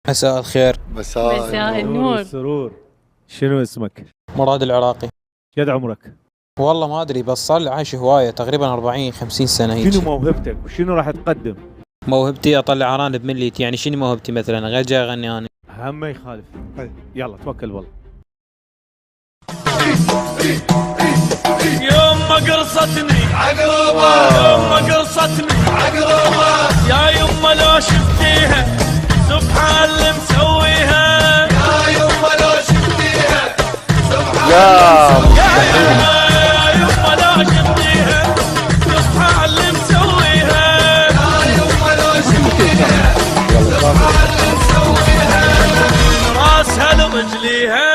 مساء الخير. مساء النور. والسرور. شنو اسمك؟ مراد العراقي. قد عمرك؟ والله ما ادري، بس صار لي عايش هوايه تقريبا 40-50 سنه هيك. شنو موهبتك وشنو راح تقدم؟ موهبتي اطلع ارانب من ليتي. يعني شنو موهبتي مثلا غير جاي اغني انا؟ هم ما يخالف. يلا توكل بالله. يوم ما قرصتني عقربة، يوم ما قرصتني عقربة، يا يما لو شفتيها سبحان اللي مسويها، يا يما لو شفتيها سبحان يا يما لو شفتيها سبحان اللي مسويها، يا يما لو شفتيها سبحان اللي مسويها، راسها لرجليها